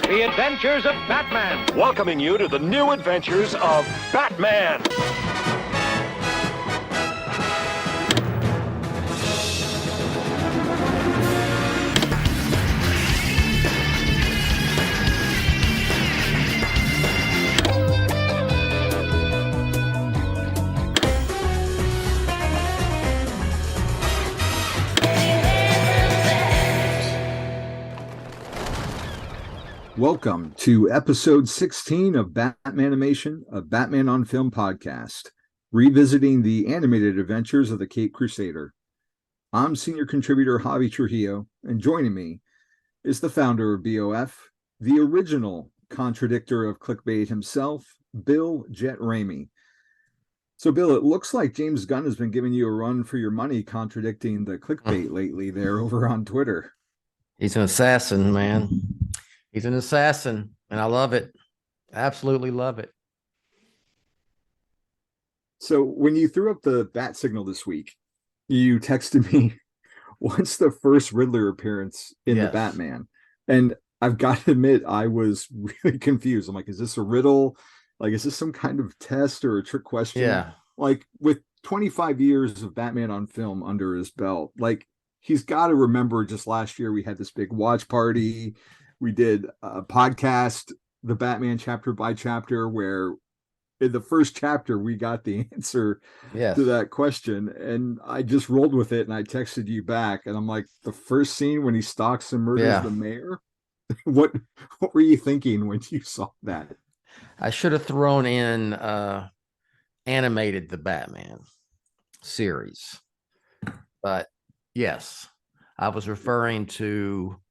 The Adventures of Batman. Welcoming you to the new adventures of Batman. Welcome to episode 16 of Batmanimation, a Batman on Film podcast, revisiting the animated adventures of the Caped Crusader. I'm senior contributor Javi Trujillo, and joining me is the founder of BOF, the original contradictor of clickbait himself, Bill Jet Ramey. So, Bill, it looks like James Gunn has been giving you a run for your money contradicting the clickbait lately there over on Twitter. He's an assassin, man. He's an assassin, and I love it. Absolutely love it. So when you threw up the bat signal this week, you texted me, what's the first Riddler appearance in the Batman? And I've got to admit, I was really confused. I'm like, is this a riddle? Like, is this some kind of test or a trick question? Yeah. Like, with 25 years of Batman on film under his belt, like, he's got to remember just last year we had this big watch party. We did a podcast, the Batman chapter by chapter, where in the first chapter we got the answer to that question. And I just rolled with it and I texted you back. And I'm like, the first scene when he stalks and murders the mayor? What were you thinking when you saw that? I should have thrown in animated the Batman series. But yes, I was referring to,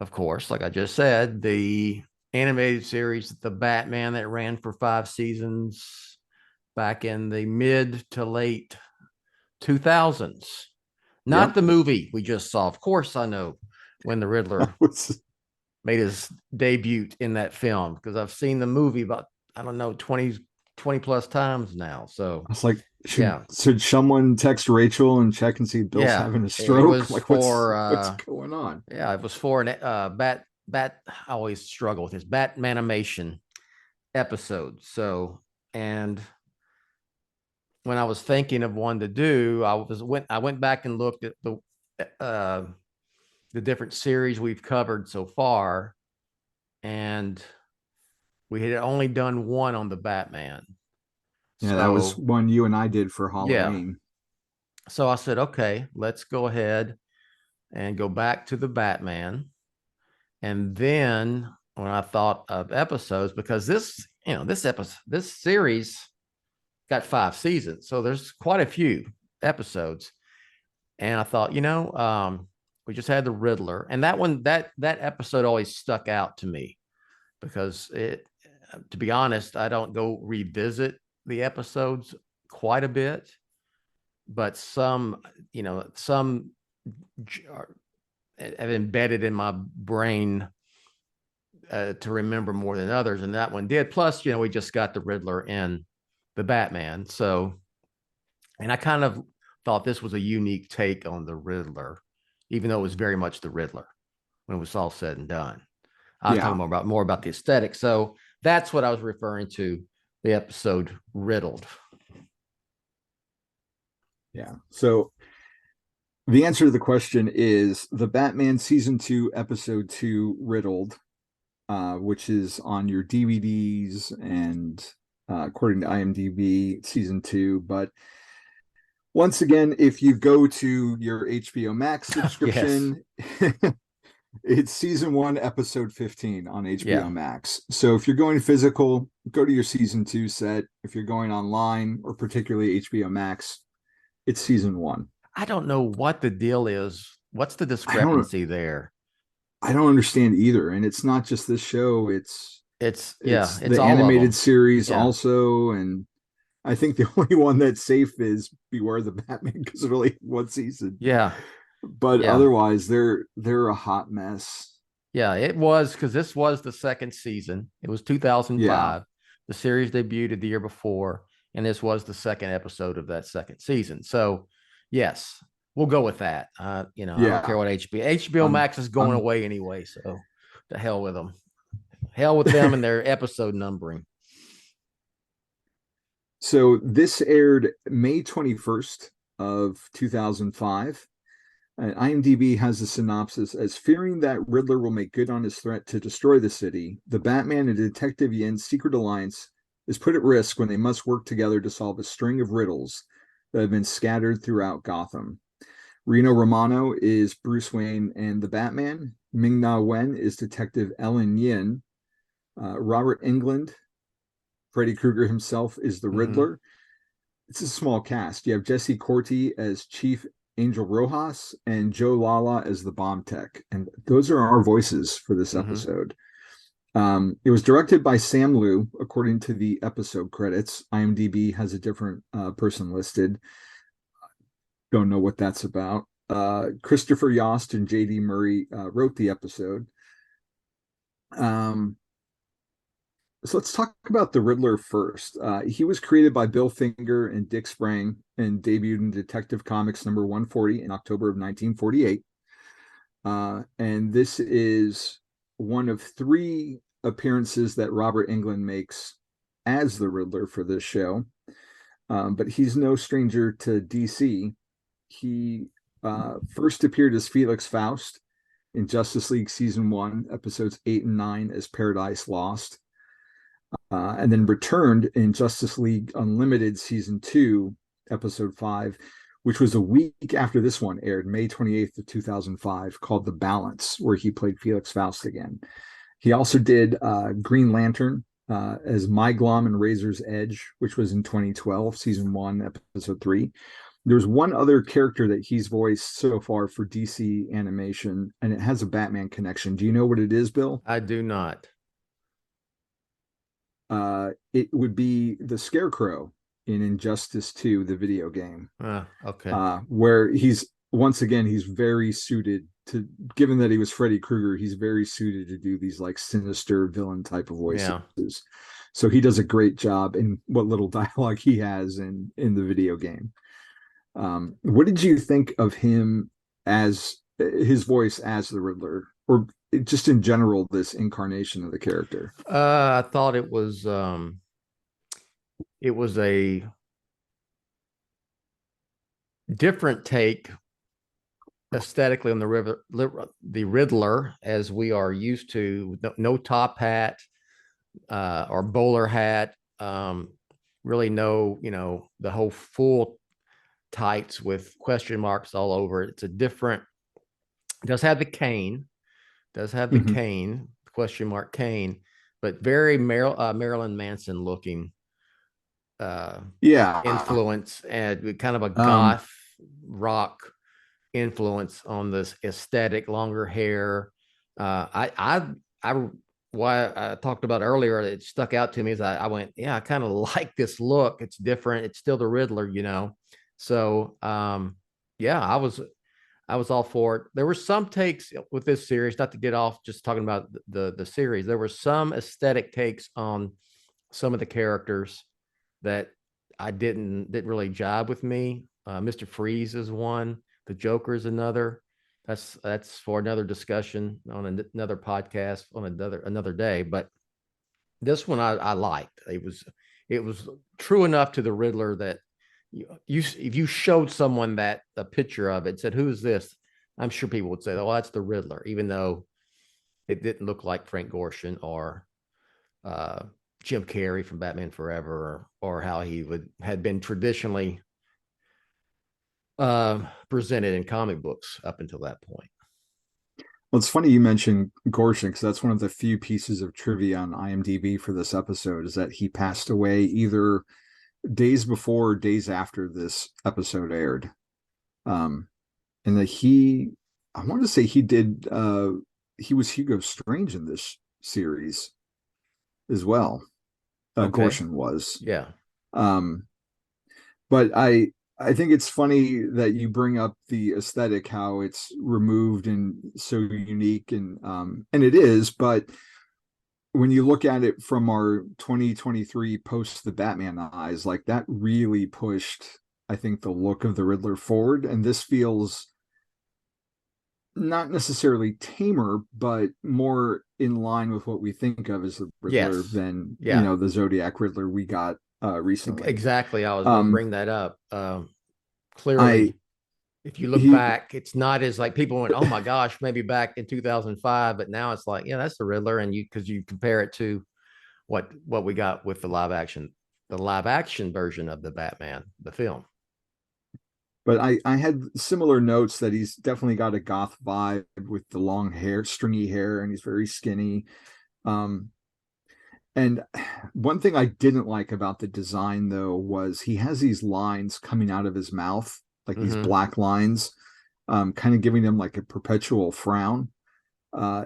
of course, like I just said, the animated series, The Batman, that ran for 5 seasons back in the mid to late 2000s. Not the movie we just saw. Of course, I know when the Riddler made his debut in that film, because I've seen the movie about, 20 plus times now. So I was like, should someone text Rachel and check and see if Bill's having a stroke? It was like, for what's going on? Yeah, it was for an I always struggle with this Batmanimation episode. So, and when I was thinking of one to do, I went back and looked at the different series we've covered so far, and we had only done one on the Batman. Yeah, that was one you and I did for Halloween. Yeah. So I said, okay, let's go ahead and go back to the Batman. And then when I thought of episodes, because this series got 5 seasons, so there's quite a few episodes. And I thought, we just had the Riddler, and that episode always stuck out to me because to be honest, I don't go revisit the episodes quite a bit, but some have embedded in my brain to remember more than others, and that one did. Plus, we just got the Riddler in the Batman, and I kind of thought this was a unique take on the Riddler, even though it was very much the Riddler when it was all said and done. I was talking more about the aesthetic, so that's what I was referring to. The episode Riddled. Yeah. So the answer to the question is the Batman season 2, episode 2, Riddled, which is on your DVDs and according to IMDb, season 2. But once again, if you go to your HBO Max subscription, it's season 1, episode 15 on HBO Max. So if you're going physical, go to your season 2 set. If you're going online, or particularly HBO Max, it's season 1. I don't know what the deal is. What's the discrepancy there? I don't understand either. And it's not just this show. It's the all animated series also. And I think the only one that's safe is Beware the Batman, because it only had 1 season. Yeah. But otherwise, they're a hot mess. Yeah, it was, because this was the 2nd season. It was 2005. Yeah. The series debuted the year before, and this was the 2nd episode of that 2nd season. So, yes, we'll go with that. I don't care what HBO Max is going away anyway, so to hell with them. hell with them and their episode numbering. So this aired May 21st of 2005. IMDb has a synopsis as fearing that Riddler will make good on his threat to destroy the city. The Batman and Detective Yin's secret alliance is put at risk when they must work together to solve a string of riddles that have been scattered throughout Gotham. Reno Romano is Bruce Wayne and the Batman. Ming-Na Wen is Detective Ellen Yin. Robert Englund, Freddy Krueger himself, is the Riddler. It's a small cast. You have Jesse Corti as Chief Angel Rojas and Joe Lala as the bomb tech. And those are our voices for this episode. It was directed by Sam Liu, according to the episode credits. IMDb has a different person listed. Don't know what that's about. Christopher Yost and J.D. Murray wrote the episode. So let's talk about the Riddler first. He was created by Bill Finger and Dick Sprang and debuted in Detective Comics number 140 in October of 1948. And this is one of 3 appearances that Robert Englund makes as the Riddler for this show. But he's no stranger to DC. He first appeared as Felix Faust in Justice League Season 1, episodes 8 and 9 as Paradise Lost. And then returned in Justice League Unlimited Season 2, Episode 5, which was a week after this one aired, May 28th of 2005, called The Balance, where he played Felix Faust again. He also did Green Lantern as Myglom and Razor's Edge, which was in 2012, Season 1, Episode 3. There's one other character that he's voiced so far for DC animation, and it has a Batman connection. Do you know what it is, Bill? I do not. It would be the Scarecrow in Injustice 2, the video game. Okay. Where he's very suited to, given that he was Freddy Krueger, he's very suited to do these like sinister villain type of voices. Yeah. So he does a great job in what little dialogue he has in the video game. What did you think of him as his voice as the Riddler, or just in general, this incarnation of the character? I thought it was a different take aesthetically on the Riddler as we are used to. No top hat or bowler hat. Really no, the whole full tights with question marks all over it. It's a different. It does have the cane. Does have the cane, question mark cane, but very Marilyn Manson looking influence, and kind of a goth rock influence on this aesthetic, longer hair. Why I talked about earlier, it stuck out to me is I went, yeah, I kind of like this look. It's different. It's still the Riddler, So yeah, I was all for it. There were some takes with this series, not to get off just talking about the series. There were some aesthetic takes on some of the characters that I didn't really jibe with me. Mr. Freeze is one. The Joker is another. That's for another discussion on another podcast on another day. But this one I liked. It was true enough to the Riddler that if you showed someone that a picture of it, said, "Who is this?" I'm sure people would say, "Oh, that's the Riddler," even though it didn't look like Frank Gorshin or Jim Carrey from Batman Forever, or how he had been traditionally presented in comic books up until that point. Well, it's funny you mentioned Gorshin, because that's one of the few pieces of trivia on IMDb for this episode, is that he passed away either days before or days after this episode aired. And that I want to say he was Hugo Strange in this series as well. Okay. Gorshin was. Yeah. But I think it's funny that you bring up the aesthetic, how it's removed and so unique, and it is, but when you look at it from our 2023 post the Batman eyes, like that really pushed, I think, the look of the Riddler forward. And this feels not necessarily tamer, but more in line with what we think of as the Riddler Yes. than, Yeah. the Zodiac Riddler we got recently. Exactly. I was going to Um, bring that up. I Clearly, if you look he back, it's not as like people went, oh my gosh, maybe back in 2005, but now it's like, yeah, that's the Riddler. And because you compare it to what we got with the live action version of the Batman, the film. but I had similar notes that he's definitely got a goth vibe with the long hair, stringy hair, and he's very skinny. Um, and one thing I didn't like about the design though was he has these lines coming out of his mouth, like these Mm-hmm. black lines, kind of giving him like a perpetual frown.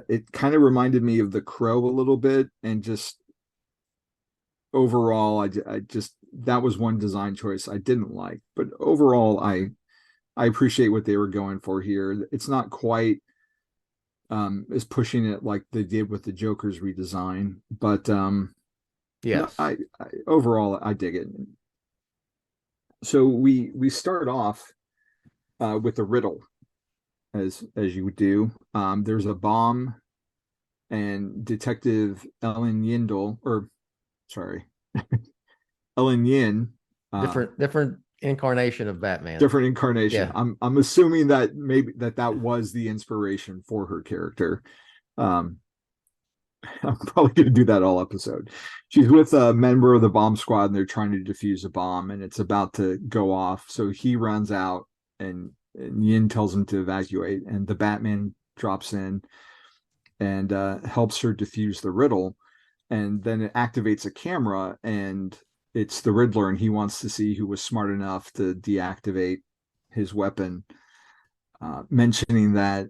It kind of reminded me of the Crow a little bit, and just overall, I just that was one design choice I didn't like. But overall, I appreciate what they were going for here. It's not quite is pushing it like they did with the Joker's redesign, but no, Yes. I overall I dig it. So we start off with a riddle, as you would do. There's a bomb, and Detective Ellen Yindel, or sorry, Ellen Yin, Different incarnation of Batman. different incarnation. Yeah. I'm assuming that maybe that was the inspiration for her character. Um, I'm probably going to do that all episode. She's with a member of the bomb squad, and they're trying to defuse a bomb, and it's about to go off. So he runs out, and Yin tells him to evacuate, and the Batman drops in and helps her defuse the riddle. And then it activates a camera, and it's the Riddler, and he wants to see who was smart enough to deactivate his weapon, mentioning that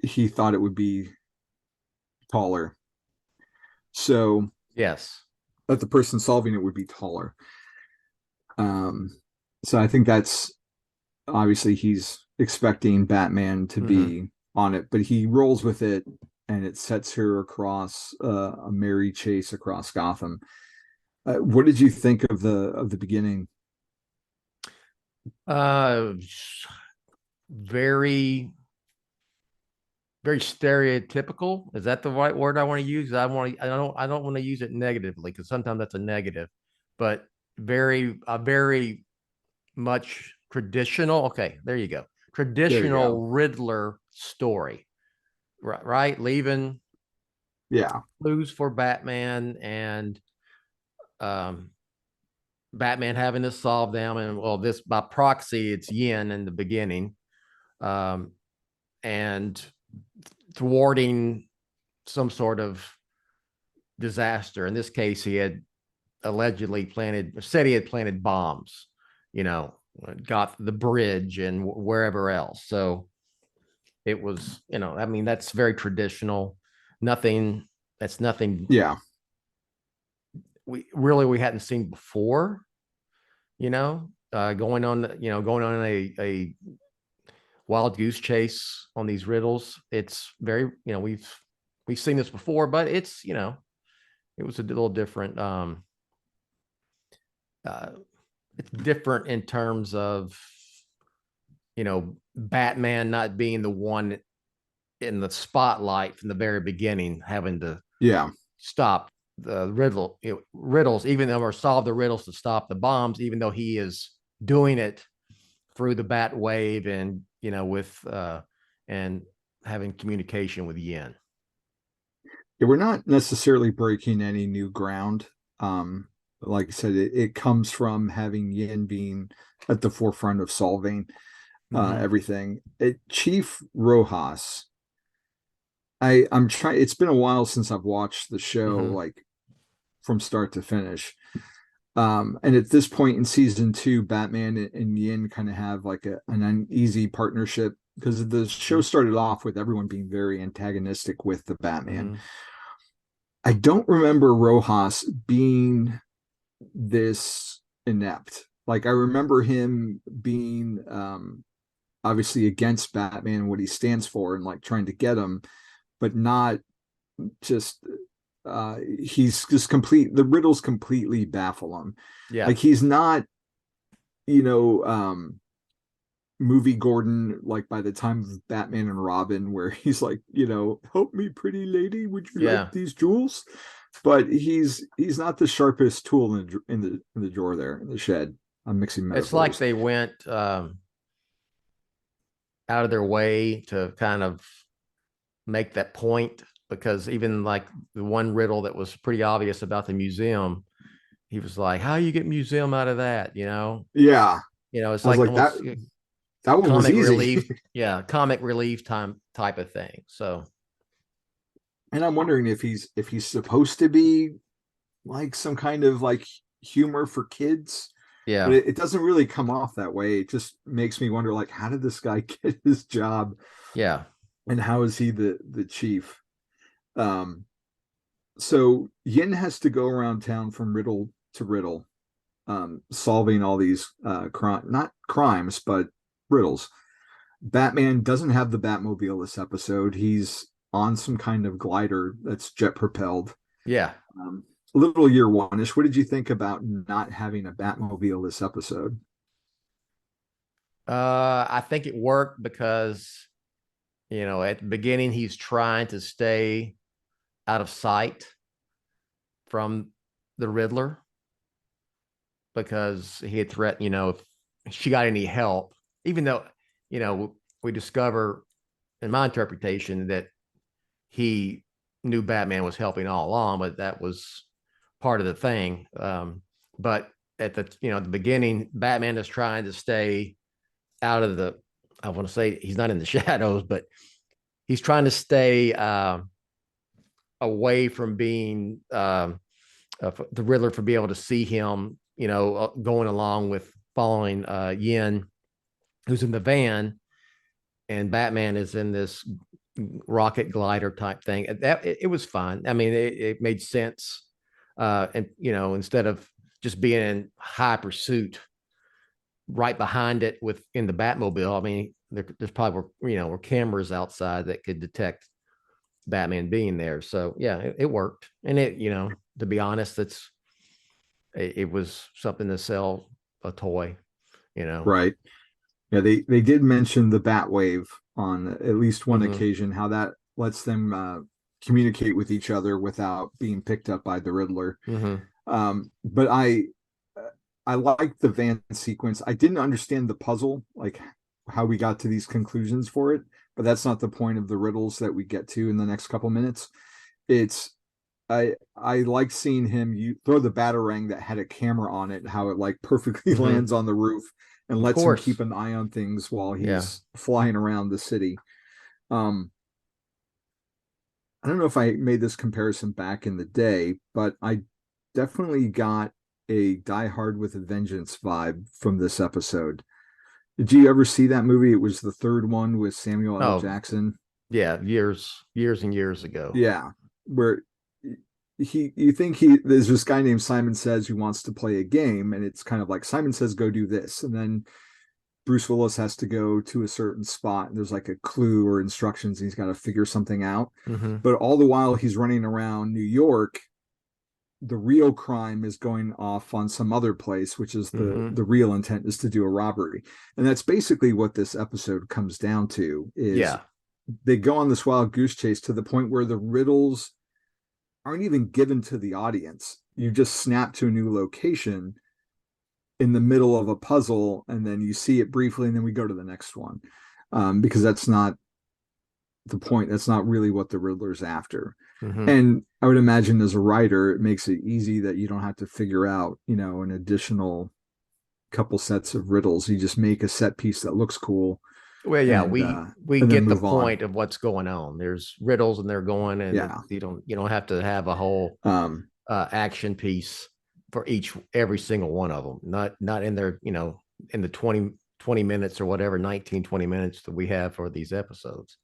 he thought it would be taller. So Yes. that the person solving it would be taller. Um, so I think that's obviously he's expecting Batman to Mm-hmm. be on it, but he rolls with it, and it sets her across a merry chase across Gotham. What did you think of the beginning? Uh, very very stereotypical. Is that the right word I want to use? I don't want to use it negatively because sometimes that's a negative, but very much traditional. Okay, there you go. There you go. Traditional Riddler story, right? Leaving Yeah, clues for Batman and um, Batman having to solve them, and well, this by proxy, it's Yin in the beginning, um, and thwarting some sort of disaster. In this case, he had said he had planted bombs, you know, got the bridge and wherever else. So it was, I mean, that's very traditional. Nothing, that's nothing yeah. we hadn't seen before, going on a wild goose chase on these riddles. It's very, we've seen this before, but it's, it was a little different. Uh, it's different in terms of, Batman not being the one in the spotlight from the very beginning, having to Yeah. stop the riddles, even though or solve the riddles to stop the bombs, even though he is doing it through the bat wave and, with, and having communication with Yin. Yeah, we're not necessarily breaking any new ground. Like I said, it comes from having Yin being at the forefront of solving everything. Chief Rojas, I'm trying. It's been a while since I've watched the show, Mm-hmm. like from start to finish. And at this point in season 2, Batman and Yin kind of have like an uneasy partnership, because the show started off with everyone being very antagonistic with the Batman. Mm-hmm. I don't remember Rojas being this inept. Like, I remember him being obviously against Batman and what he stands for, and like trying to get him, but not just he's just the riddles completely baffle him. Yeah. Like, he's not, you know, movie Gordon, like by the time of Batman and Robin, where he's like, help me, pretty lady, would you like Yeah. these jewels? But he's not the sharpest tool in the drawer there in the shed. I'm mixing It's like metaphors. they went out of their way to kind of make that point, because even like the one riddle that was pretty obvious about the museum, he was like, how you get museum out of that? Yeah, It's I was like like almost that one was comic easy. relief. Yeah. Comic relief time type of thing. So And I'm wondering if he's supposed to be like some kind of like humor for kids, but yeah. it doesn't really come off that way. It just makes me wonder, like, how did this guy get his job, Yeah. and how is he the chief? Um, so Yin has to go around town from riddle to riddle, solving all these not crimes, but riddles. Batman doesn't have the Batmobile this episode. He's on some kind of glider that's jet propelled. Yeah. A little year one-ish. What did you think about not having a Batmobile this episode? I think it worked because, at the beginning, he's trying to stay out of sight from the Riddler, because he had threatened, if she got any help, even though, we discover in my interpretation that he knew Batman was helping all along, but that was part of the thing. But at the beginning, Batman is trying to stay out of the, I want to say he's not in the shadows, but he's trying to stay away from being the Riddler, for being able to see him, going along with following Yin, who's in the van, and Batman is in this rocket glider type thing. It was fun. I mean, it made sense. And instead of just being in high pursuit right behind it in the Batmobile, I mean, there's probably were cameras outside that could detect Batman being there. So yeah, it worked. And to be honest, it was something to sell a toy. Right. Yeah, they did mention the Batwave on at least one Mm-hmm. occasion, how that lets them communicate with each other without being picked up by the Riddler. Mm-hmm. But I liked the van sequence. I didn't understand the puzzle, like how we got to these conclusions for it, but that's not the point of the riddles that we get to in the next couple minutes. It's I like seeing him throw the batarang that had a camera on it, how it like perfectly Mm-hmm. lands on the roof and Of lets him course. keep an eye on things while Yeah. he's flying around the city. Um, I don't know if I made this comparison back in the day, but I definitely got a Die Hard with a Vengeance vibe from this episode. Did you ever see that movie? It was the third one with Samuel L. Oh, Jackson. yeah. Years and years ago. Yeah, where you think there's this guy named Simon Says who wants to play a game, and it's kind of like Simon Says go do this, and then Bruce Willis has to go to a certain spot, and there's like a clue or instructions, and he's got to figure something out. Mm-hmm. But all the while he's running around New York, the real crime is going off on some other place, which is the real intent is to do a robbery. And that's basically what this episode comes down to, is Yeah. they go on this wild goose chase to the point where the riddles aren't even given to the audience. You just snap to a new location in the middle of a puzzle, and then you see it briefly, and then we go to the next one, because that's not the point. That's not really what the Riddler's after. Mm-hmm. And I would imagine as a writer, it makes it easy that you don't have to figure out, an additional couple sets of riddles. You just make a set piece that looks cool. Well, yeah, and, we and then get the move on. point of what's going on. There's riddles and they're going, and Yeah. you don't have to have a whole action piece for every single one of them. Not in their, in the 20 minutes or whatever, 19-20 minutes that we have for these episodes.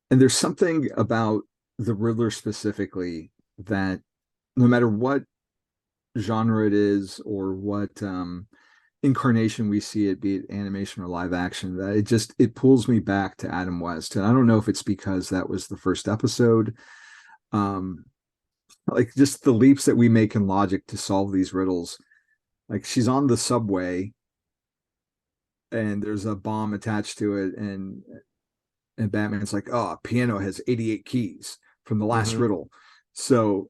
And there's something about the Riddler specifically that no matter what genre it is or what incarnation we see it, be it animation or live action, that it pulls me back to Adam West. And I don't know if it's because that was the first episode, like just the leaps that we make in logic to solve these riddles. Like she's on the subway and there's a bomb attached to it, and Batman's like, oh, a piano has 88 keys from the last Mhm. riddle. So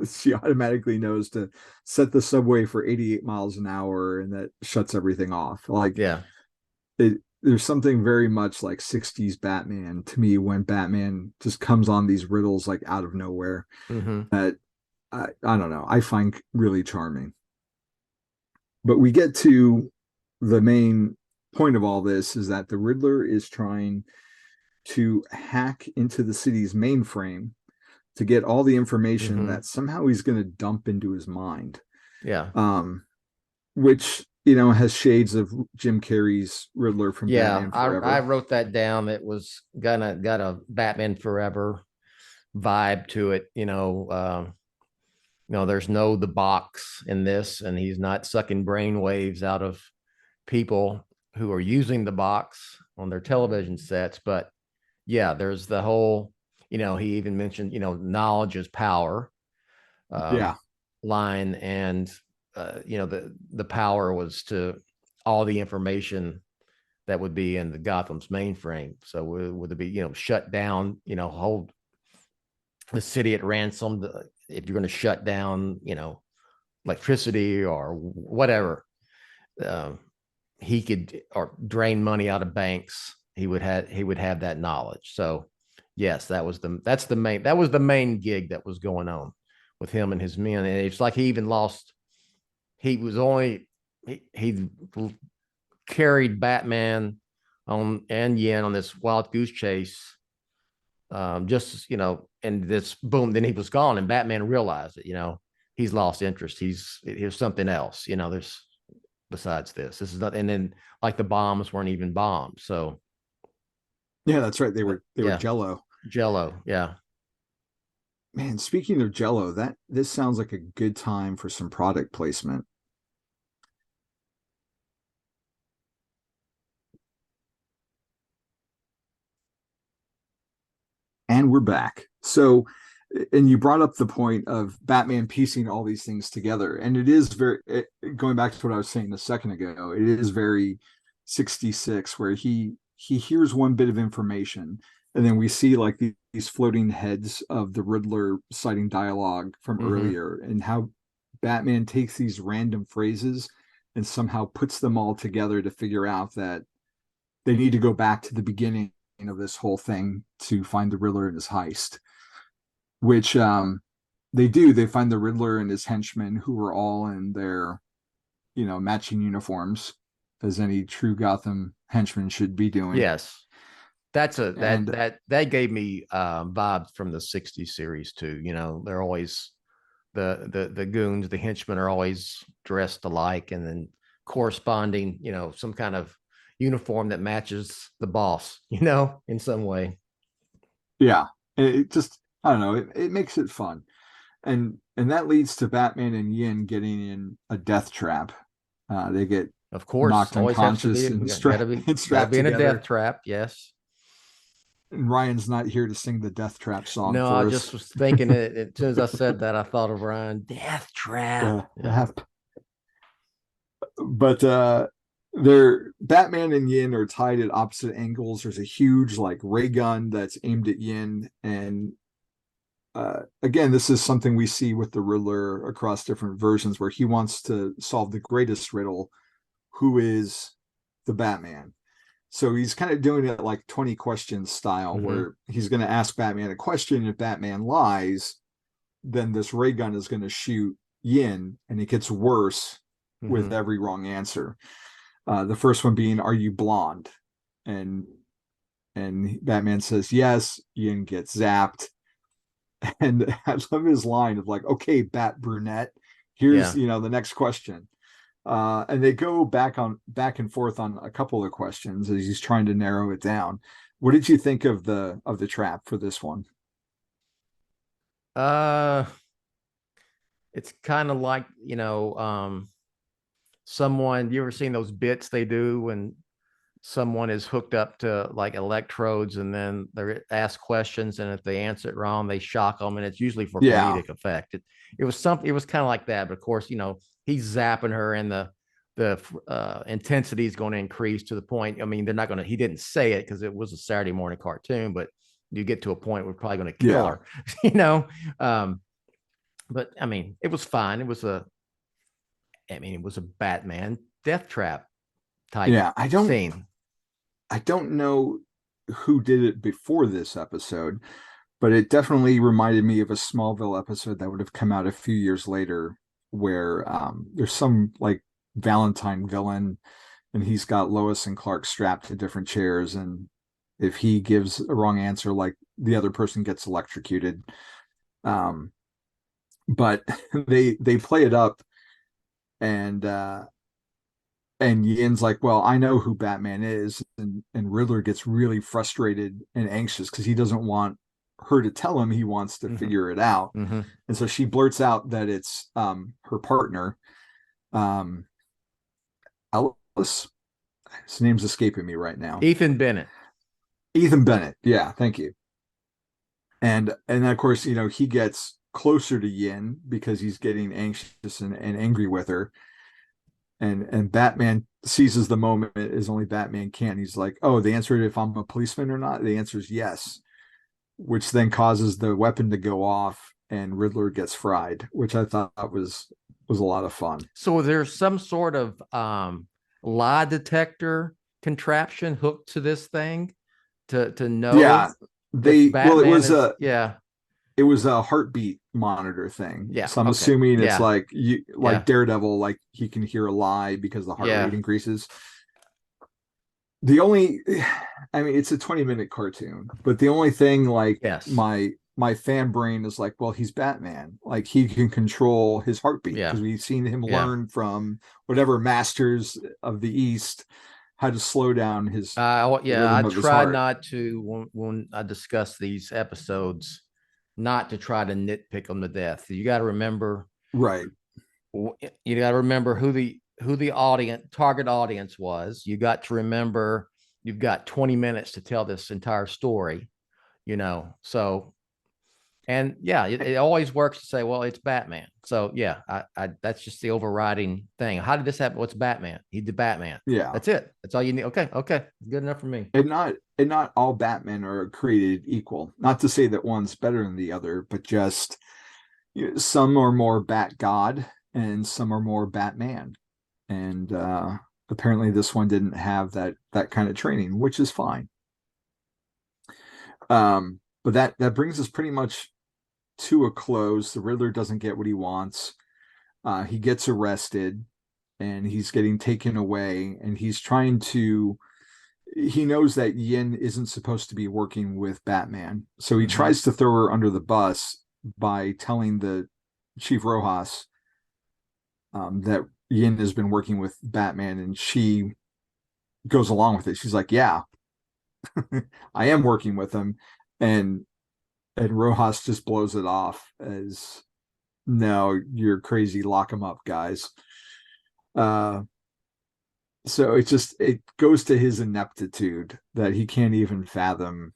she automatically knows to set the subway for 88 miles an hour, and that shuts everything off. Like Yeah. there's something very much like 60s Batman to me when Batman just comes on these riddles like out of nowhere Mhm. that I don't know, I find really charming. But we get to the main point of all this is that the Riddler is trying to hack into the city's mainframe to get all the information Mhm. that somehow he's going to dump into his mind, Yeah. which has shades of Jim Carrey's Riddler from Yeah. Batman I Forever. wrote that down. It was gonna got a Batman Forever vibe to it. There's no the box in this, and he's not sucking brain waves out of people who are using the box on their television sets. But yeah, there's the whole, he even mentioned, knowledge is power Yeah, line. And, the power was to all the information that would be in the Gotham's mainframe. So would it be, shut down, hold the city at ransom if you're going to shut down, electricity or whatever. Um, he could or drain money out of banks. He would have that knowledge. So yes, that was the main gig that was going on with him and his men. And it's like he even lost. He was only he carried Batman on and Yen on this wild goose chase. Just and this boom, then he was gone, and Batman realized it. He's lost interest. Here's something else. There's besides this. This is not, and then like the bombs weren't even bombs. So yeah, that's right. They were yeah, Jello. Jello. Yeah, Man, speaking of Jello, that this sounds like a good time for some product placement. And we're back. So, and you brought up the point of Batman piecing all these things together. And it is going back to what I was saying a second ago, it is very 66 where he hears one bit of information and then we see like these floating heads of the Riddler citing dialogue from mm-hmm. earlier and how Batman takes these random phrases and somehow puts them all together to figure out that they need to go back to the beginning of this whole thing to find the Riddler and his heist, which they do. They find the Riddler and his henchmen who are all in their, matching uniforms, as any true Gotham henchman should be doing. Yes, that's a that And that gave me vibes from the '60s series too. They're always the goons, the henchmen are always dressed alike, and then corresponding, some kind of uniform that matches the boss, in some way. yeah, it just, I don't know, it makes it fun. And that leads to Batman and Yin getting in a death trap. They get Of course, knocked always has to be. unconscious and Gotta be, and gotta strapped be in a death together. trap. Yes. And Ryan's not here to sing the death trap song No, I for just us. was thinking it as soon as I said that. I thought of Ryan. Death trap. Yeah. But they're Batman and Yin are tied at opposite angles. There's a huge like ray gun that's aimed at Yin, and again, this is something we see with the Riddler across different versions, where he wants to solve the greatest riddle, who is the Batman. So he's kind of doing it like 20 questions style, Mm-hmm. where he's going to ask Batman a question. If Batman lies, then this ray gun is going to shoot Yin, and it gets worse with Mm-hmm. every wrong answer. The first one being, "Are you blonde?" And Batman says yes. Yin gets zapped, and I love his line of like, "Okay, Bat Brunette, here's Yeah. the next question." And they go back and forth on a couple of questions as he's trying to narrow it down. What did you think of the trap for this one? Uh, it's kind of like, someone, you ever seen those bits they do when someone is hooked up to like electrodes and then they're asked questions, and if they answer it wrong, they shock them, and it's usually for Yeah, comedic effect. It was kind of like that, but of course, he's zapping her in the intensity is going to increase to the point. I mean, they're not going to. He didn't say it because it was a Saturday morning cartoon, but you get to a point where we're probably going to kill her, you know. But I mean, it was fine. It was a Batman death trap type scene. I don't know who did it before this episode, but it definitely reminded me of a Smallville episode that would have come out a few years later, where there's some like Valentine villain, and he's got Lois and Clark strapped to different chairs, and if he gives a wrong answer, like the other person gets electrocuted. But they play it up, and Yin's like, well, I know who Batman is, and Riddler gets really frustrated and anxious because he doesn't want her to tell him. He wants to figure it out. And so she blurts out that it's her partner, Alice. His name's escaping me right now. Ethan Bennett. Yeah, thank you. And of course, you know, he gets closer to Yin because he's getting anxious and angry with her. And Batman seizes the moment as only Batman can. He's like, oh, the answer if I'm a policeman or not, the answer is yes, which then causes the weapon to go off and Riddler gets fried, which I thought was a lot of fun. So there's some sort of lie detector contraption hooked to this thing to know. Yeah, it was a heartbeat monitor thing. Yeah. So I'm assuming it's like Daredevil, like he can hear a lie because the heart rate increases. It's a 20-minute cartoon, but the only thing my fan brain is like, well, he's Batman. Like he can control his heartbeat because we've seen him learn from whatever masters of the East how to slow down his. I try not to when I discuss these episodes, not to try to nitpick them to death. You got to remember, right? You got to remember who the target audience was. You got to remember you've got 20 minutes to tell this entire story, you know. So, and it always works to say, well, it's Batman. So I that's just the overriding thing. How did this happen? What's Batman? He did Batman. Yeah, that's it. That's all you need. Okay, good enough for me. And not all Batmen are created equal. Not to say that one's better than the other, but just some are more Bat God and some are more Batman. And apparently this one didn't have that kind of training, which is fine. But that brings us pretty much to a close. The Riddler doesn't get what he wants. He gets arrested and he's getting taken away, and he knows that Yin isn't supposed to be working with Batman. So he tries to throw her under the bus by telling the Chief Rojas that Yin has been working with Batman, and she goes along with it. She's like, yeah, I am working with him. And Rojas just blows it off as, no, you're crazy. Lock him up, guys. So it goes to his ineptitude that he can't even fathom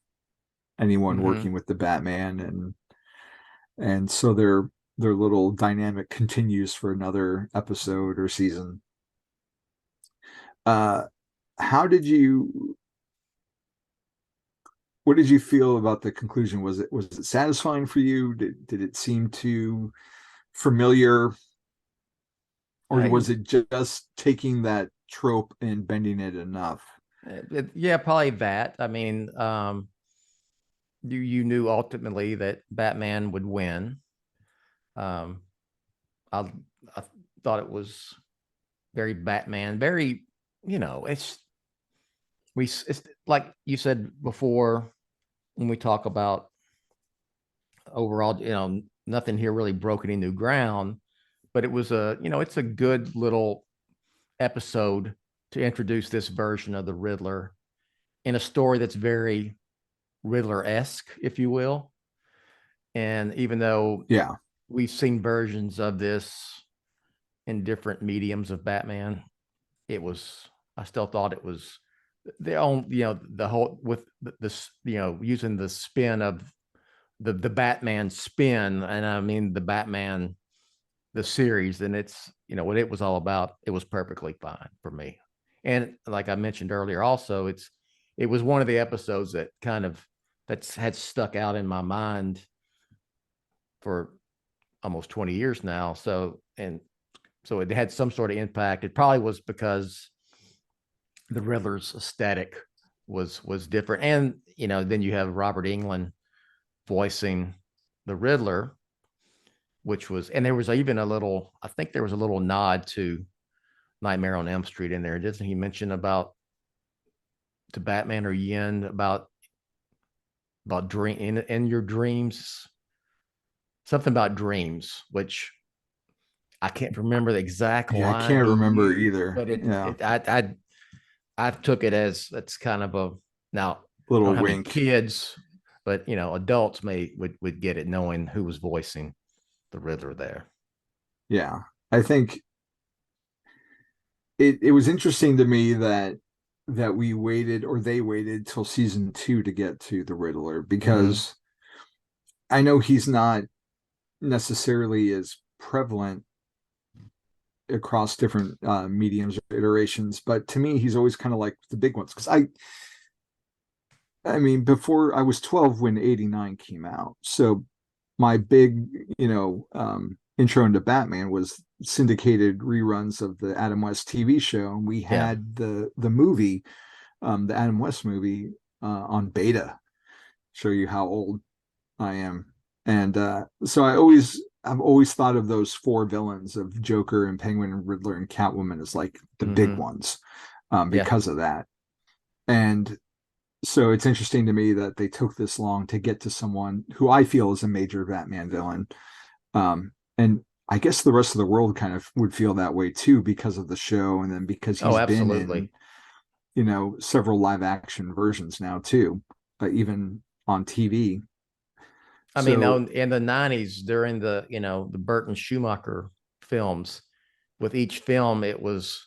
anyone working with the Batman, and so their little dynamic continues for another episode or season. What did you feel about the conclusion? Was it satisfying for you? Did it seem too familiar? Or was it just taking that trope and bending it enough? Probably that. I mean, you knew ultimately that Batman would win. I thought it was very Batman, very, it's like you said before when we talk about overall, nothing here really broke any new ground. But it was it's a good little episode to introduce this version of the Riddler in a story that's very Riddler-esque, if you will. And even though we've seen versions of this in different mediums of Batman, I still thought it was the whole with this, using the spin of the Batman spin. And I mean, the Batman the series, then it's, what it was all about, it was perfectly fine for me. And like I mentioned earlier, also it was one of the episodes that that's had stuck out in my mind for almost 20 years now. So it had some sort of impact. It probably was because the Riddler's aesthetic was different. And then you have Robert Englund voicing the Riddler, and there was even I think there was a little nod to Nightmare on Elm Street in there. Doesn't he mention to Batman or Yin about dream in your dreams, something about dreams, which I can't remember the exact Yeah, I line can't he remember used, either. but Yeah, I took it as that's kind of a, now I don't little have any wink. kids, but adults would get it knowing who was voicing the Riddler there. Yeah, I think it was interesting to me that we waited, or they waited till season 2 to get to the Riddler, Mm-hmm. because I know he's not necessarily as prevalent across different mediums or iterations, but to me he's always kind of like the big ones, because I mean, before I was 12 when 89 came out, so my big intro into Batman was syndicated reruns of the Adam West TV show, and we Yeah. had the movie, the Adam West movie, on beta. Show you how old I am. And so I've always thought of those four villains of Joker and Penguin and Riddler and Catwoman as like the big Mm-hmm. ones, Yeah. because of that. And so it's interesting to me that they took this long to get to someone who I feel is a major Batman villain. And I guess the rest of the world kind of would feel that way too, because of the show, and then because Oh, he's been in, absolutely. several live action versions now too, even on TV. I mean, So in the 90s, during the Burton Schumacher films, with each film, it was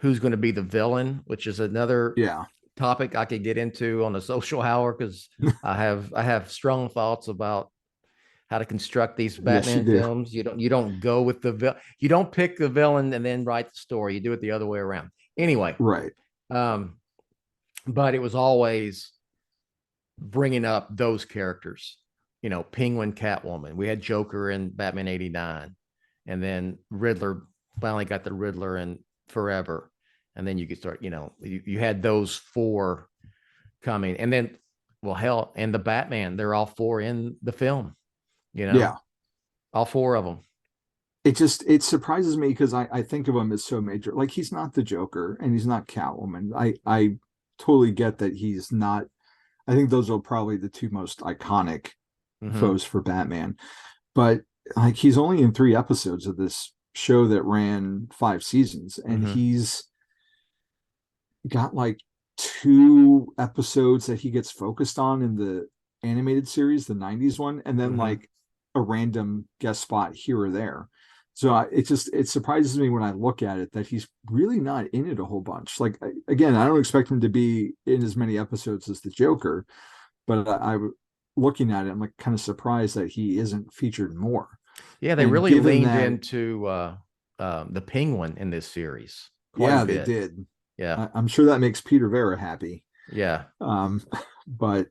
who's going to be the villain, which is another yeah, topic I could get into on a social hour, because I have strong thoughts about how to construct these yes, you Batman do. films. You don't go with you don't pick the villain and then write the story. You do it the other way around. Anyway, Right. um, but it was always bringing up those characters. Penguin, Catwoman. We had Joker in Batman '89, and then Riddler. Finally got the Riddler in Forever, and then you could start. You had those four coming, and then, well, hell, and the Batman. They're all four in the film. Yeah. All four of them. It surprises me because I think of him as so major. Like, he's not the Joker and he's not Catwoman. I totally get that he's not. I think those are probably the two most iconic Mm-hmm. foes for Batman. But like, he's only in 3 episodes of this show that ran 5 seasons, and Mm-hmm. he's got like 2 episodes that he gets focused on in the animated series, the 90s one, and then Mm-hmm. like a random guest spot here or there. So it surprises me when I look at it that he's really not in it a whole bunch. Like, again, I don't expect him to be in as many episodes as the Joker, but I looking at it, I'm like kind of surprised that he isn't featured more. Yeah, they And really given leaned that, into the Penguin in this series quite a yeah, they bit. did. Yeah. I'm sure that makes Peter Vera happy. Yeah. Um, but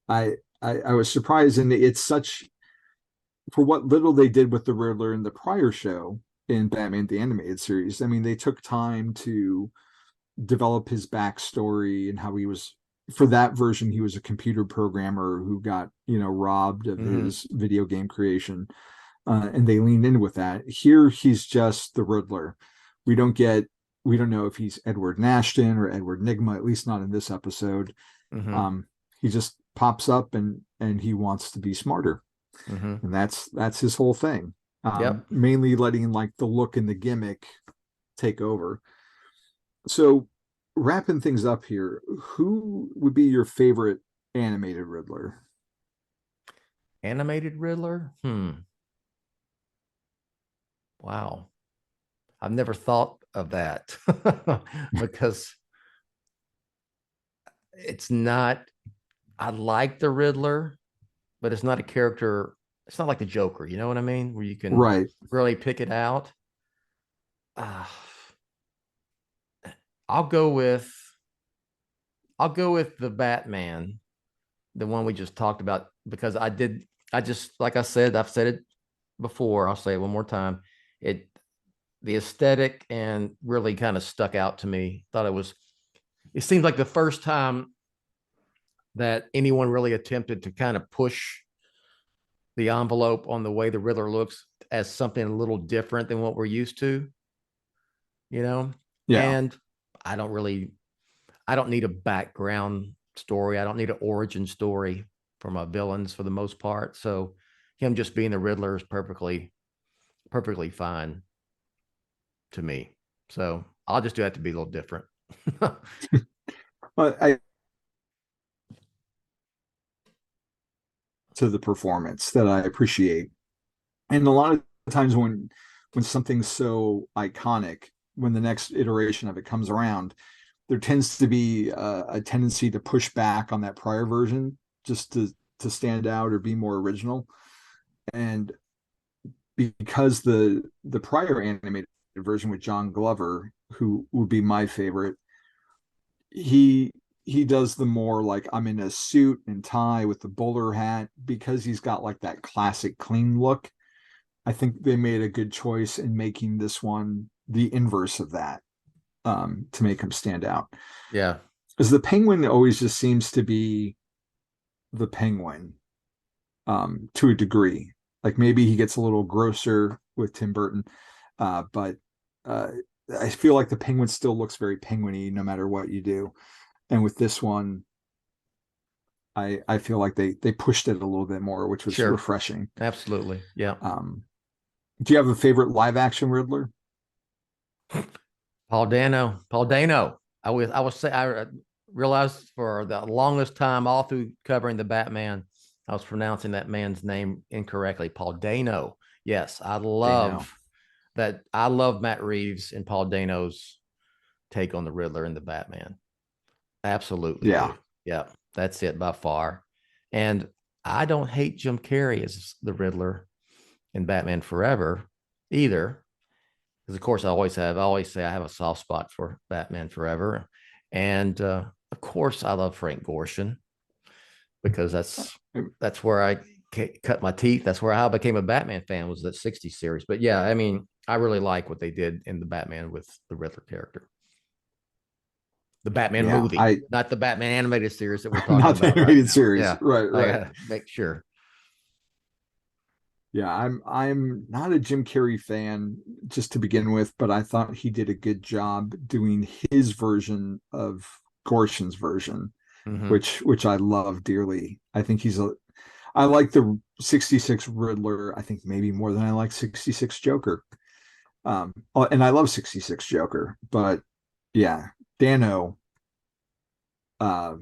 I was surprised, and it's such, for what little they did with the Riddler in the prior show in Batman the Animated Series. I mean, they took time to develop his backstory and how he was, for that version, he was a computer programmer who got, robbed of Mm-hmm. his video game creation. And they leaned in with that. Here, he's just the Riddler. We don't get, we don't know if he's Edward Nashton or Edward Nigma, at least not in this episode. Mm-hmm. He just pops up and he wants to be smarter, Mm-hmm. and that's his whole thing. Yep. Mainly letting like the look and the gimmick take over. So, wrapping things up here, who would be your favorite animated Riddler? Animated Riddler. Wow. I've never thought of that because it's not. I like the Riddler, but it's not a character it's not like the Joker, you know what I mean? Where you can Right. really pick it out. Uh, I'll go with the Batman, the one we just talked about, because I just, like I said, I've said it before, I'll say it one more time. The aesthetic and really kind of stuck out to me. It seemed like the first time that anyone really attempted to kind of push the envelope on the way the Riddler looks as something a little different than what we're used to, you know? Yeah. And I don't really, I don't need a background story. I don't need an origin story for my villains for the most part. So him just being the Riddler is perfectly fine to me. So I'll just do that to be a little different. But I to the performance that I appreciate. And a lot of times when something's so iconic, when the next iteration of it comes around, there tends to be a tendency to push back on that prior version just to stand out or be more original. And because the prior animated version with John Glover, who would be my favorite, he does the more like I'm in a suit and tie with the bowler hat because he's got like that classic clean look. I think they made a good choice in making this one the inverse of that, to make him stand out. Yeah. Because the Penguin always just seems to be the Penguin, to a degree. Like maybe he gets a little grosser with Tim Burton, but uh, I feel like the Penguin still looks very penguiny no matter what you do. And with this one, I feel like they pushed it a little bit more, which was Sure. refreshing. Absolutely. Yeah. Do you have a favorite live action Riddler? Paul Dano. I realized for the longest time all through covering the Batman, I was pronouncing that man's name incorrectly. Paul Dano. Yes, I Dano. love that. I love Matt Reeves and Paul Dano's take on the Riddler and the Batman. Absolutely Yeah. do. Yeah, that's it by far. And I don't hate Jim Carrey as the Riddler in Batman Forever either. Because of course I always say I have a soft spot for Batman Forever. And of course I love Frank Gorshin because that's where I cut my teeth. That's where I became a Batman fan, was that 60s series. But yeah, I mean, I really like what they did in the Batman with the Riddler character. The Batman Yeah. movie, not the Batman animated series that we're talking Not the about right animated now. series. Yeah. Right, I right. gotta make sure. Yeah, I'm not a Jim Carrey fan just to begin with, but I thought he did a good job doing his version of Gorshin's version, Mhm. which I love dearly. I think I like the 66 Riddler, I think maybe more than I like 66 Joker. And I love 66 Joker, but yeah, Dano uh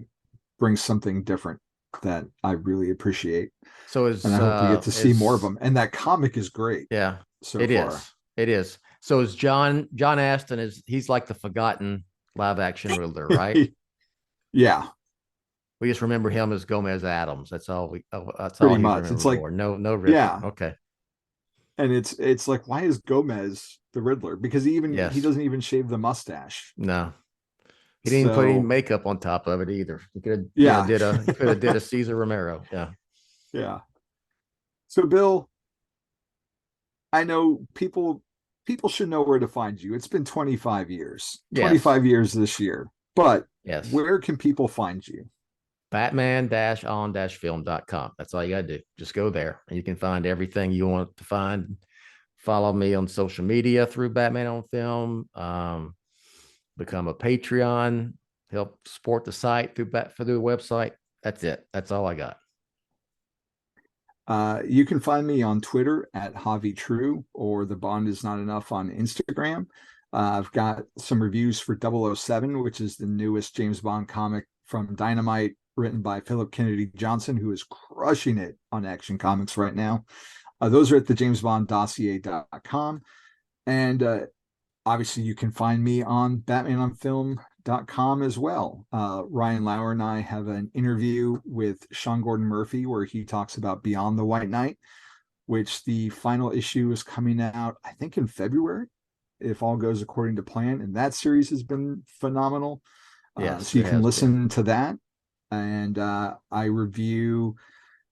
brings something different that I really appreciate. So And I hope we get to see more of them. And that comic is great yeah, so it far. is. It is. So is John Aston, he's like the forgotten live action Riddler, right? Yeah, We just remember him as Gomez Adams. That's all pretty he's much. It's remembered like, for. No Riddler. yeah. Okay. And it's like, why is Gomez the Riddler? Because he Yes. doesn't even shave the mustache. No. He didn't even put any So makeup on top of it either. He could have, yeah. did a Caesar Romero. Yeah. Yeah. So Bill, I know people should know where to find you. It's been 25 years. Yes. 25 years this year. But Yes. where can people find you? Batman-on-film.com. That's all you got to do. Just go there and you can find everything you want to find. Follow me on social media through Batman on Film. Become a Patreon. Help support the site through the website. That's it. That's all I got. You can find me on Twitter at Javi True or The Bond Is Not Enough on Instagram. I've got some reviews for 007, which is the newest James Bond comic from Dynamite, written by Philip Kennedy Johnson, who is crushing it on Action Comics right now. Those are at the JamesBondDossier.com. And obviously, you can find me on BatmanOnFilm.com as well. Ryan Lauer and I have an interview with Sean Gordon Murphy where he talks about Beyond the White Knight. which the final issue is coming out, I think, in February, if all goes according to plan. And that series has been phenomenal. Yes, So you it can has listen to that. And I review,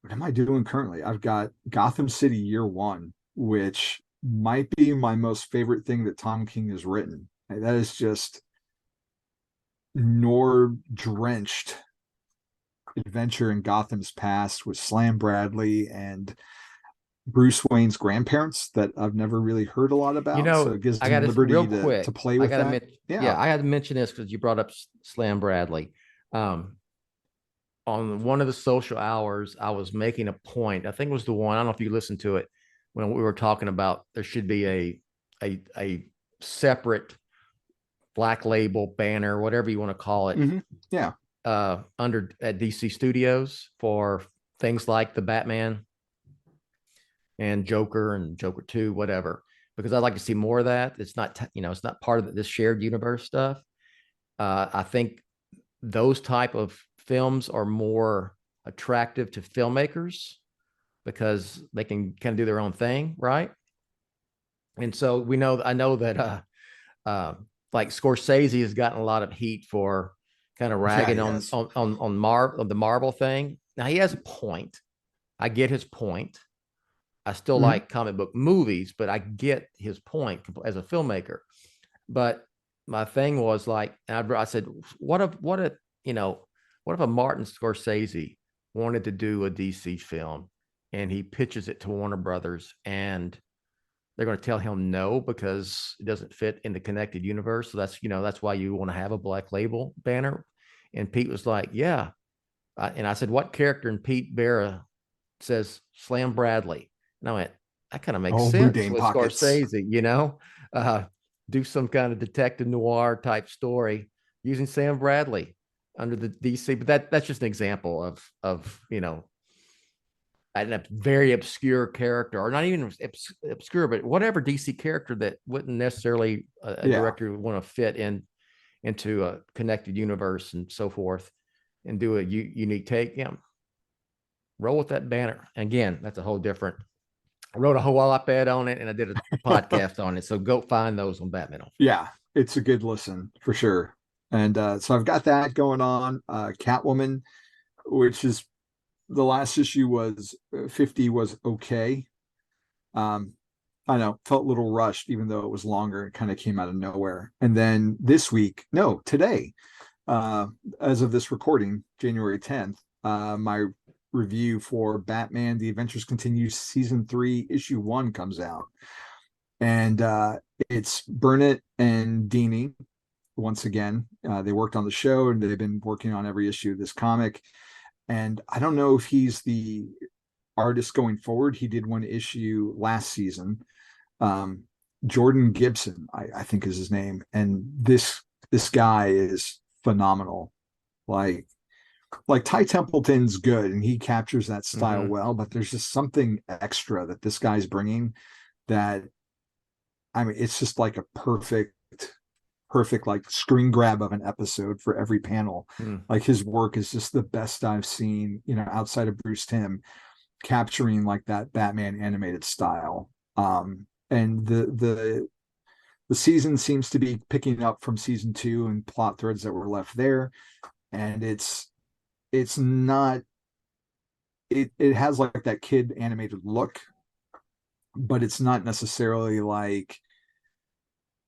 what am I doing currently? I've got Gotham City Year One, which might be my most favorite thing that Tom King has written. That is just noir drenched adventure in Gotham's past with Slam Bradley and Bruce Wayne's grandparents that I've never really heard a lot about. You know, So it gives I them got to liberty real to quick. play I with got to that. mention, Yeah. I had to mention this because you brought up Slam Bradley. On one of the social hours, I was making a point. I think it was the one. I don't know if you listened to it when we were talking about there should be a separate black label banner, whatever you want to call it, Yeah. under at DC Studios for things like the Batman and Joker 2, whatever, because I'd like to see more of that. It's not, it's not part of this shared universe stuff. I think those type of films are more attractive to filmmakers because they can kind of do their own thing, right? And so I know that like Scorsese has gotten a lot of heat for kind of ragging on the Marvel thing. Now he has a point. I get his point. I still like comic book movies, but I get his point as a filmmaker. But my thing was like, I said, what if a Martin Scorsese wanted to do a DC film and he pitches it to Warner Brothers and they're going to tell him no because it doesn't fit in the connected universe. So that's why you want to have a black label banner. And Pete was like, yeah. And I said, what character? And Pete Barra says Slam Bradley. And I went, that kind of makes sense Boudin with pockets. Scorsese, do some kind of detective noir type story using Sam Bradley under the DC. But that's just an example of a very obscure character, or not even obscure, but whatever DC character that wouldn't necessarily a director would want to fit into a connected universe and so forth, and do a unique take. Yeah, roll with that banner. And again, that's a whole different. I wrote a whole op-ed on it, and I did a podcast on it. So go find those on Batman. Yeah, it's a good listen for sure. And so I've got that going on. Catwoman, which is the last issue was 50 was okay. I know, felt a little rushed, even though it was longer. It kind of came out of nowhere. And then today, as of this recording, January 10th, my review for Batman The Adventures Continue Season 3 Issue 1 comes out. And it's Burnett and Dini once again. They worked on the show and they've been working on every issue of this comic. And I don't know if he's the artist going forward. He did one issue last season. Jordan Gibson, I think is his name. And this guy is phenomenal. Like Ty Templeton's good and he captures that style well, but there's just something extra that this guy's bringing that, I mean, it's just like a perfect like screen grab of an episode for every panel. Like his work is just the best I've seen, outside of Bruce Timm, capturing like that Batman animated style. And the season seems to be picking up from season 2 and plot threads that were left there. And it's not, it has like that kid animated look, but it's not necessarily like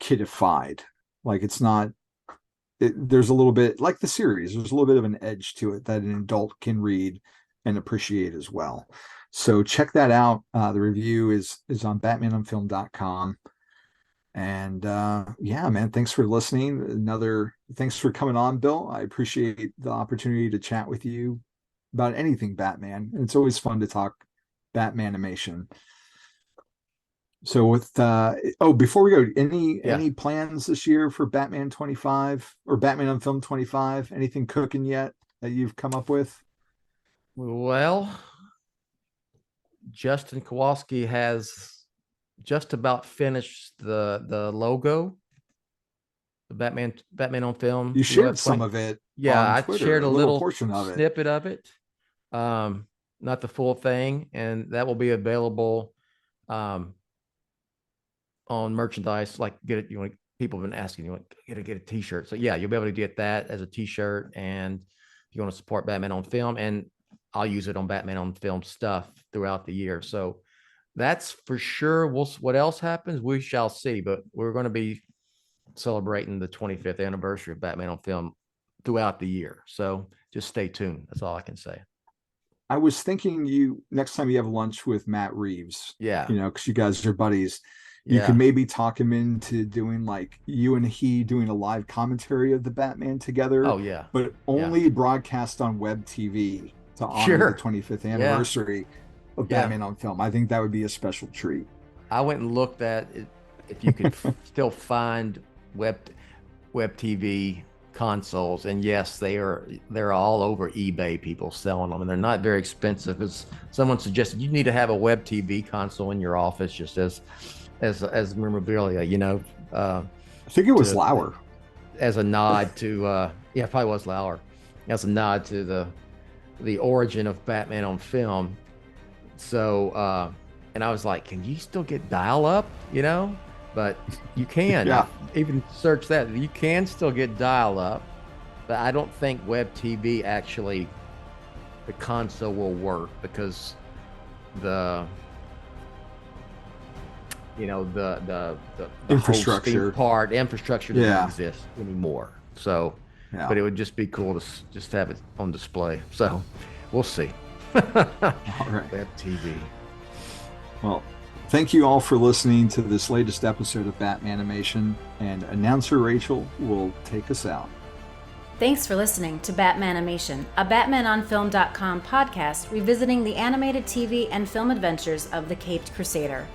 kidified. Like it's not, there's a little bit like the series, there's a little bit of an edge to it that an adult can read and appreciate as well. So check that out. The review is on batmanonfilm.com. And yeah, man, thanks for listening. Thanks for coming on, Bill. I appreciate the opportunity to chat with you about anything Batman. It's always fun to talk Batmanimation. So with before we go, any plans this year for Batman 25 or Batman on Film 25? Anything cooking yet that you've come up with? Well, Justin Kowalski has just about finished the logo, the Batman on Film. You shared some of it. Yeah, on I Twitter, shared a little portion of snippet of it. Not the full thing, and that will be available on merchandise, like get it, people have been asking, you want to get a t-shirt. So yeah, you'll be able to get that as a t-shirt. And if you want to support Batman on Film, and I'll use it on Batman on Film stuff throughout the year. So that's for sure. What else happens, we shall see, but we're going to be celebrating the 25th anniversary of Batman on Film throughout the year. So just stay tuned. That's all I can say. I was thinking next time you have lunch with Matt Reeves, Yeah, because you guys are buddies, you can maybe talk him into doing like you and he doing a live commentary of the Batman together. Oh yeah, but only broadcast on web TV to honor the 25th anniversary of Batman on Film. I think that would be a special treat. I went and looked at it, if you could still find web TV consoles, and yes, they're all over eBay, people selling them, and they're not very expensive. As someone suggested, you need to have a web TV console in your office just as memorabilia, I think it was Lauer, as a nod to it probably was Lauer, as a nod to the origin of Batman on Film. So and I was like, can you still get dial up, but you can. Even search that, you can still get dial up, but I don't think web TV actually, the console will work, because the infrastructure doesn't exist anymore. So but it would just be cool to just have it on display. So we'll see. All right. Web TV. Well, thank you all for listening to this latest episode of Batmanimation, and announcer Rachel will take us out. Thanks for listening to Batmanimation, a BatmanOnFilm.com podcast revisiting the animated TV and film adventures of the Caped Crusader.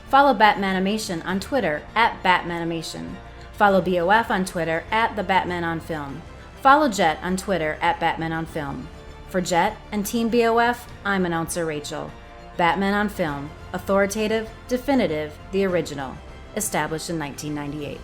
Follow Batmanimation on Twitter @Batmanimation. Follow BOF on Twitter @TheBatmanOnFilm. Follow Jet on Twitter @BatmanOnFilm. For Jet and Team BOF, I'm announcer Rachel. Batman on Film, authoritative, definitive, the original, established in 1998.